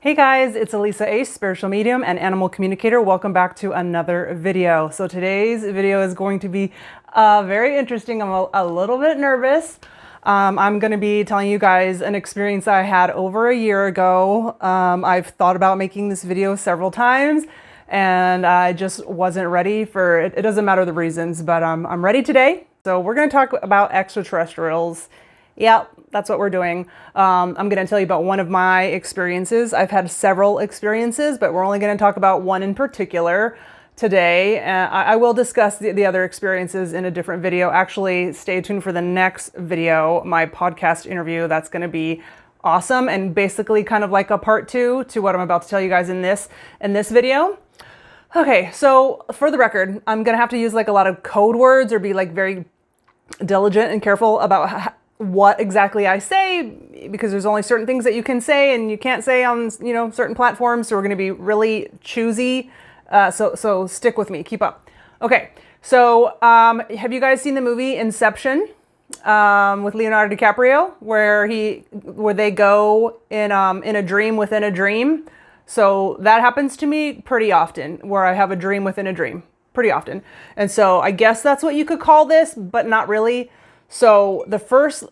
Hey guys, it's Elisa Ace, spiritual medium and animal communicator. Welcome back to another video. So today's video is going to be very interesting. I'm a little bit nervous. I'm going to be telling you guys an experience I had over a year ago. I've thought about making this video several times and I just wasn't ready for it. It doesn't matter the reasons, but I'm ready today. So we're going to talk about extraterrestrials. Yep, that's what we're doing. I'm going to tell you about one of my experiences. I've had several experiences, but we're only going to talk about one in particular today. I will discuss the other experiences in a different video. Actually, stay tuned for the next video, my podcast interview. That's going to be awesome and basically kind of like a part two to what I'm about to tell you guys in this video. Okay, so for the record, I'm going to have to use like a lot of code words or be like very diligent and careful about what exactly I say, because there's only certain things that you can say and you can't say on, certain platforms. So we're going to be really choosy. So stick with me, keep up. Okay. So, have you guys seen the movie Inception, with Leonardo DiCaprio, where they go in a dream within a dream? So that happens to me pretty often, where I have a dream within a dream pretty often. And so I guess that's what you could call this, but not really. So the first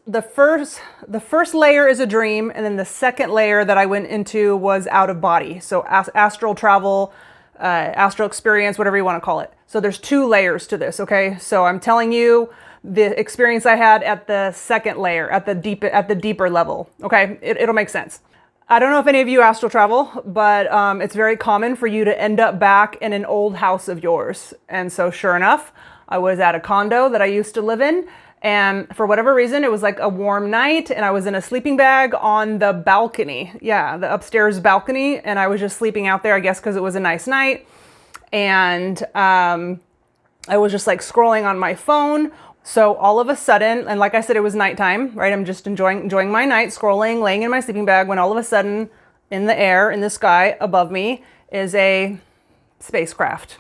layer is a dream, and then the second layer that I went into was out of body. So astral travel, astral experience, whatever you want to call it. So there's two layers to this, okay? So I'm telling you the experience I had at the second layer, at the deeper level, okay? It'll make sense. I don't know if any of you astral travel, but it's very common for you to end up back in an old house of yours. And so sure enough, I was at a condo that I used to live in. And for whatever reason, it was like a warm night and I was in a sleeping bag on the balcony. Yeah, the upstairs balcony. And I was just sleeping out there, I guess, because it was a nice night. And I was just like scrolling on my phone. So all of a sudden, and like I said, it was nighttime, right? I'm just enjoying my night, scrolling, laying in my sleeping bag, when all of a sudden in the air, in the sky above me is a spacecraft.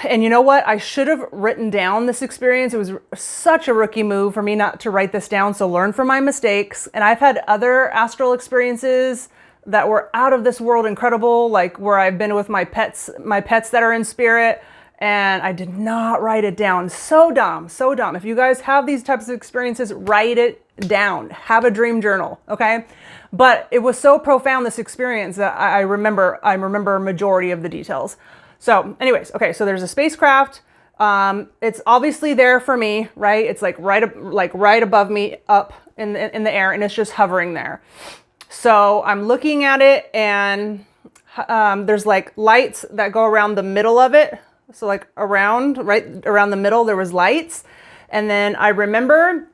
And you know what? I should have written down this experience. It was such a rookie move for me not to write this down. So learn from my mistakes. And I've had other astral experiences that were out of this world incredible, like where I've been with my pets that are in spirit. And I did not write it down. So dumb, so dumb. If you guys have these types of experiences, write it down. Have a dream journal, okay? But it was so profound, this experience, that I remember a majority of the details. So anyways, okay, so there's a spacecraft. It's obviously there for me, right? It's like right above me, up in the air, and it's just hovering there. So I'm looking at it, and there's like lights that go around the middle of it. So like right around the middle, there was lights. And then I remember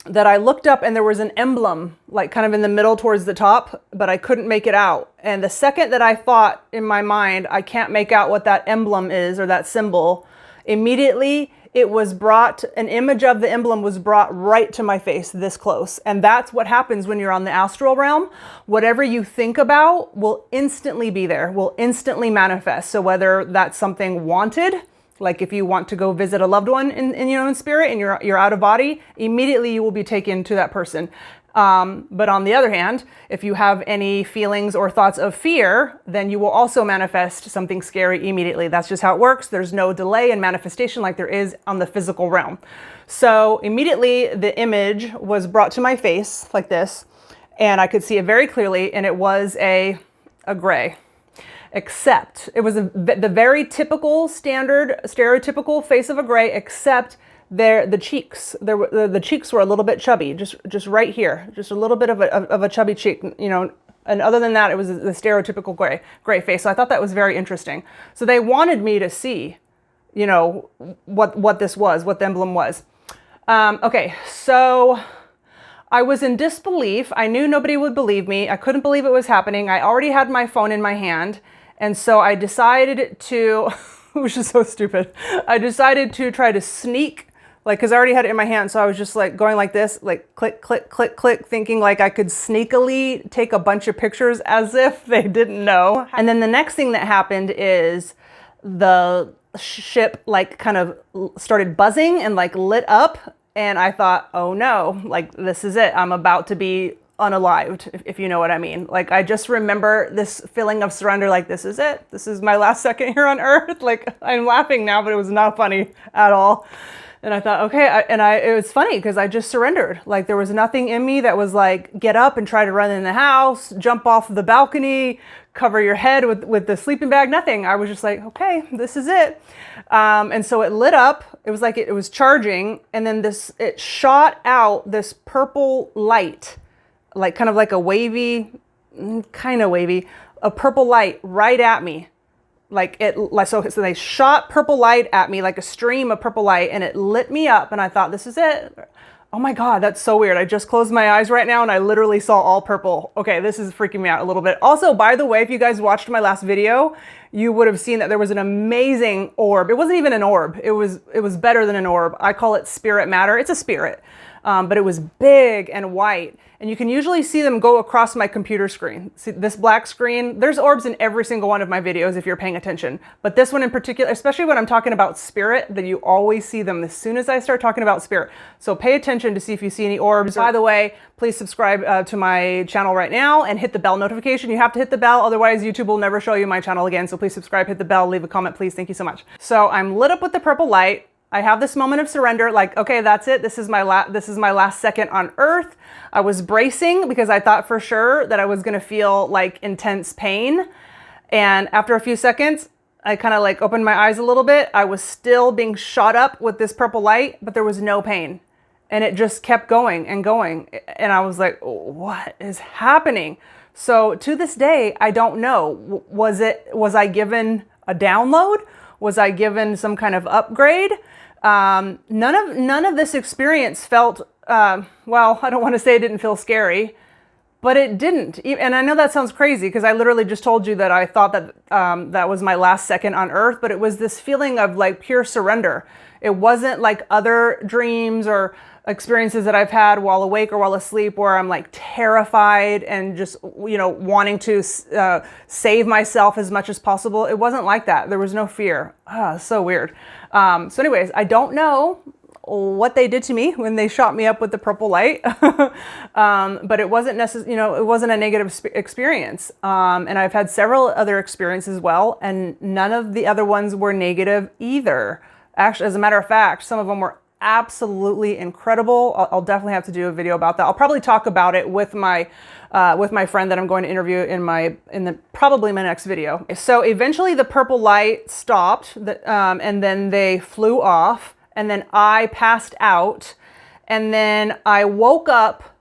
that I looked up and there was an emblem, like kind of in the middle towards the top, but I couldn't make it out. And the second that I thought in my mind, I can't make out what that emblem is or that symbol, immediately an image of the emblem was brought right to my face, this close. And that's what happens when you're on the astral realm. Whatever you think about will instantly be there, will instantly manifest. So whether that's something wanted, like if you want to go visit a loved one in spirit and you're out of body, immediately you will be taken to that person. But on the other hand, if you have any feelings or thoughts of fear, then you will also manifest something scary immediately. That's just how it works. There's no delay in manifestation like there is on the physical realm. So immediately the image was brought to my face like this, and I could see it very clearly, and it was a gray. Except it was the very typical, standard, stereotypical face of a gray, except the cheeks. The cheeks were a little bit chubby, just right here, just a little bit of a chubby cheek, And other than that, it was the stereotypical gray face. So I thought that was very interesting. So they wanted me to see, what this was, what the emblem was. Okay, so I was in disbelief. I knew nobody would believe me. I couldn't believe it was happening. I already had my phone in my hand. And so I decided to, which is so stupid, I decided to try to sneak, because I already had it in my hand. So I was just like going like this, like click, click, click, click, thinking like I could sneakily take a bunch of pictures as if they didn't know. And then the next thing that happened is the ship like kind of started buzzing and like lit up. And I thought, oh no, like this is it. I'm about to be unalived, if you know what I mean. Like, I just remember this feeling of surrender, like, this is it. This is my last second here on earth. Like, I'm laughing now, but it was not funny at all. And I thought, okay, it was funny because I just surrendered. Like, there was nothing in me that was like, get up and try to run in the house, jump off the balcony, cover your head with the sleeping bag, nothing. I was just like, okay, this is it. And so it lit up. It was like it was charging. And then it shot out this purple light, like kind of like a wavy, a purple light right at me. So they shot purple light at me, like a stream of purple light, and it lit me up. And I thought, this is it. Oh my God, that's so weird. I just closed my eyes right now and I literally saw all purple. Okay, this is freaking me out a little bit. Also, by the way, if you guys watched my last video, you would have seen that there was an amazing orb. It wasn't even an orb. It was better than an orb. I call it spirit matter. It's a spirit, but it was big and white. And you can usually see them go across my computer screen. See this black screen? There's orbs in every single one of my videos if you're paying attention. But this one in particular, especially when I'm talking about spirit, that you always see them as soon as I start talking about spirit. So pay attention to see if you see any orbs. By the way, please subscribe to my channel right now and hit the bell notification. You have to hit the bell, otherwise YouTube will never show you my channel again. So please subscribe, hit the bell, leave a comment, please. Thank you so much. So I'm lit up with the purple light. I have this moment of surrender, like, okay, that's it. This is my last second on earth. I was bracing because I thought for sure that I was going to feel like intense pain. And after a few seconds, I kind of like opened my eyes a little bit. I was still being shot up with this purple light, but there was no pain. And it just kept going and going. And I was like, what is happening? So to this day, I don't know. Was I given a download? Was I given some kind of upgrade? None of this experience felt, well, I don't want to say it didn't feel scary, but it didn't. And I know that sounds crazy because I literally just told you that I thought that that was my last second on earth, but it was this feeling of like pure surrender. It wasn't like other dreams or experiences that I've had while awake or while asleep where I'm like terrified and just, wanting to save myself as much as possible. It wasn't like that. There was no fear. So weird. So anyways, I don't know what they did to me when they shot me up with the purple light, but it wasn't it wasn't a negative experience. And I've had several other experiences as well, and none of the other ones were negative either. Actually, as a matter of fact, some of them were absolutely incredible. I'll definitely have to do a video about that. I'll probably talk about it with my friend that I'm going to interview in probably my next video. So eventually the purple light stopped, and then they flew off, and then I passed out, and then I woke up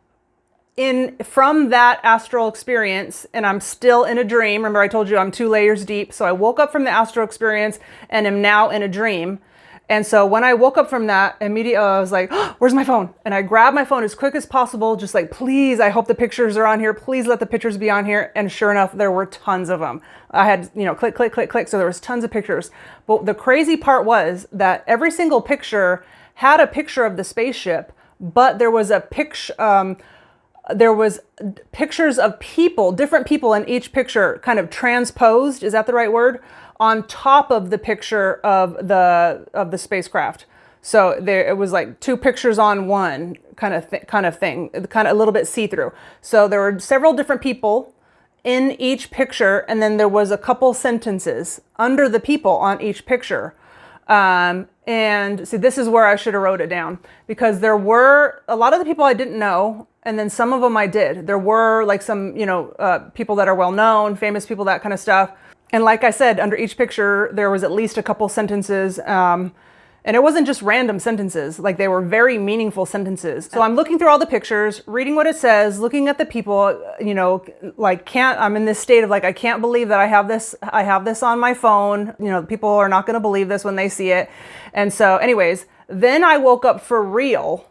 from that astral experience, and I'm still in a dream. Remember, I told you I'm 2 layers deep. So I woke up from the astral experience and am now in a dream. And so when I woke up from that, immediately I was like, oh, where's my phone? And I grabbed my phone as quick as possible, just like, please, I hope the pictures are on here. Please let the pictures be on here. And sure enough, there were tons of them. I had, click, click, click, click. So there was tons of pictures. But the crazy part was that every single picture had a picture of the spaceship, but there was pictures of people, different people in each picture, kind of transposed. Is that the right word? On top of the picture of the spacecraft. So it was like 2 pictures on one kind of thing, kind of a little bit see-through. So there were several different people in each picture, and then there was a couple sentences under the people on each picture. And see, this is where I should have wrote it down, because there were a lot of the people I didn't know, and then some of them I did. There were like some, people that are well-known, famous people, that kind of stuff. And like I said, under each picture, there was at least a couple sentences. And it wasn't just random sentences, like they were very meaningful sentences. So I'm looking through all the pictures, reading what it says, looking at the people, I'm in this state of like, I can't believe that I have this on my phone. People are not going to believe this when they see it. And so anyways, then I woke up for real.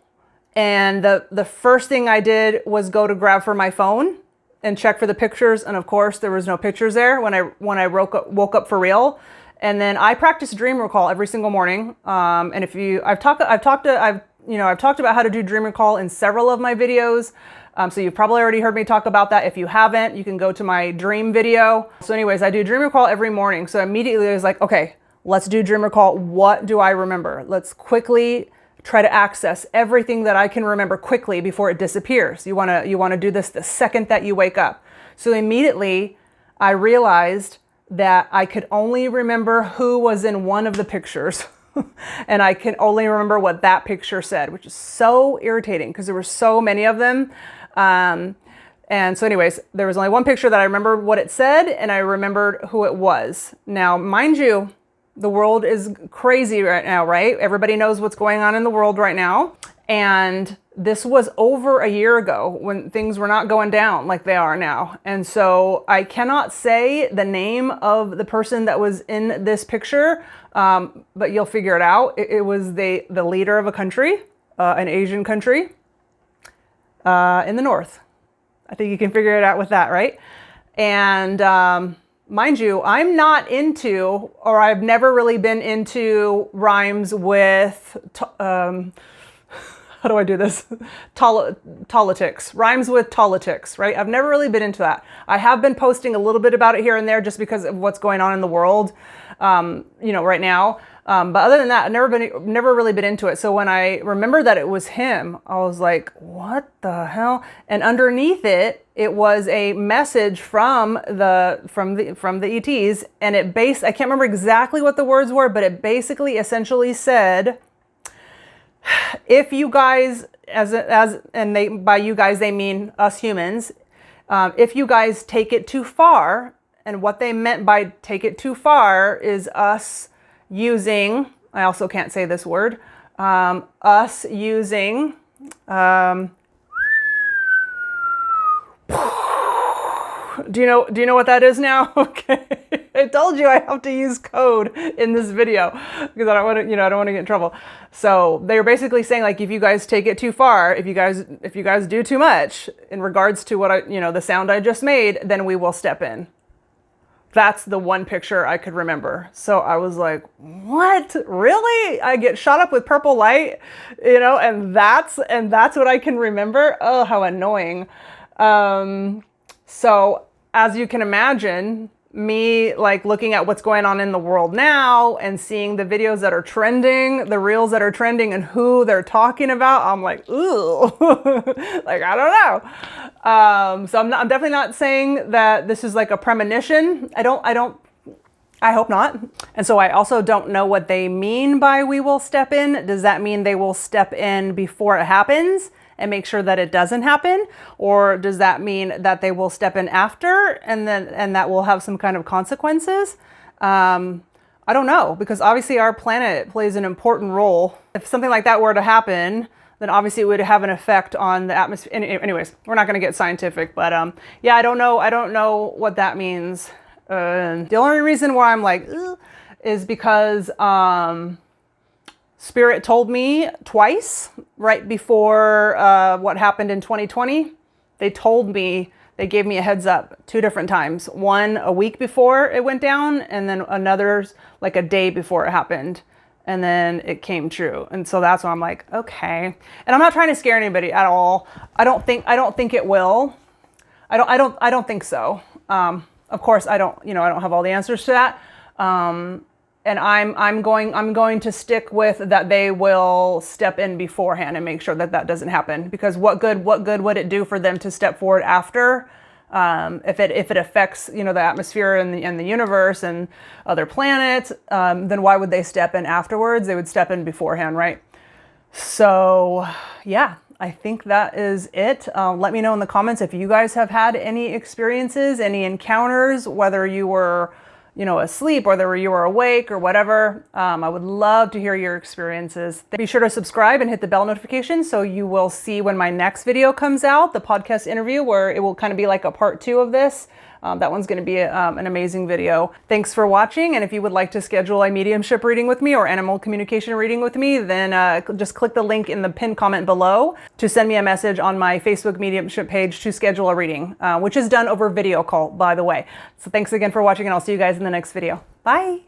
And the first thing I did was go to grab for my phone and check for the pictures. And of course there was no pictures there when I woke up for real. And then I practice dream recall every single morning. And I've talked about how to do dream recall in several of my videos. So you've probably already heard me talk about that. If you haven't, you can go to my dream video. So anyways, I do dream recall every morning. So immediately I was like, okay, let's do dream recall. What do I remember? Let's quickly try to access everything that I can remember quickly before it disappears. You want to do this the second that you wake up. So immediately I realized that I could only remember who was in one of the pictures. And I can only remember what that picture said, which is so irritating because there were so many of them. And so anyways, there was only one picture that I remember what it said, and I remembered who it was. Now, mind you, the world is crazy right now, right? Everybody knows what's going on in the world right now. And this was over a year ago when things were not going down like they are now. And so I cannot say the name of the person that was in this picture, but you'll figure it out. It was the leader of a country, an Asian country in the north. I think you can figure it out with that, right? And mind you, I'm not into, or I've never really been into rhymes with, how do I do this? Politics, rhymes with politics, right? I've never really been into that. I have been posting a little bit about it here and there just because of what's going on in the world, right now. But other than that, I've never really been into it. So when I remember that it was him, I was like, what the hell? And underneath it, it was a message from the ETs, and I can't remember exactly what the words were, but it basically essentially said, if you guys, by you guys they mean us humans, if you guys take it too far, and what they meant by take it too far is us using, I also can't say this word, us using, do you know what that is now? Okay. I told you I have to use code in this video because I don't want to, I don't want to get in trouble. So they're basically saying, like, if you guys take it too far, if you guys do too much in regards to what the sound I just made, then we will step in. That's the one picture I could remember. So I was like, what? Really? I get shot up with purple light, and that's what I can remember? Oh, how annoying. So as you can imagine, me like looking at what's going on in the world now and seeing the videos that are trending, the reels that are trending and who they're talking about, I'm like, ooh, like, I don't know. So I'm definitely not saying that this is like a premonition. I hope not. And so I also don't know what they mean by we will step in. Does that mean they will step in before it happens and make sure that it doesn't happen? Or does that mean that they will step in after and that will have some kind of consequences? I don't know, because obviously our planet plays an important role. If something like that were to happen, then obviously it would have an effect on the atmosphere. Anyways, we're not going to get scientific, but yeah, I don't know what that means. The only reason why I'm like, ugh, is because Spirit told me twice right before what happened in 2020. They gave me a heads up 2 different times. One a week before it went down, and then another's like a day before it happened. And then it came true. And so that's when I'm like, okay. And I'm not trying to scare anybody at all. I don't think it will. I don't think so. Of course, I don't have all the answers to that. And I'm going to stick with that they will step in beforehand and make sure that doesn't happen. Because what good would it do for them to step forward after? If it affects, the atmosphere and the universe and other planets, then why would they step in afterwards? They would step in beforehand, right? So yeah, I think that is it. Let me know in the comments if you guys have had any experiences, any encounters, whether you were, asleep, whether you were awake or whatever. I would love to hear your experiences. Be sure to subscribe and hit the bell notification so you will see when my next video comes out, the podcast interview, where it will kind of be like a part 2 of this. That one's going to be an amazing video. Thanks for watching. And if you would like to schedule a mediumship reading with me or animal communication reading with me, then just click the link in the pinned comment below to send me a message on my Facebook mediumship page to schedule a reading, which is done over video call, by the way. So thanks again for watching, and I'll see you guys in the next video. Bye.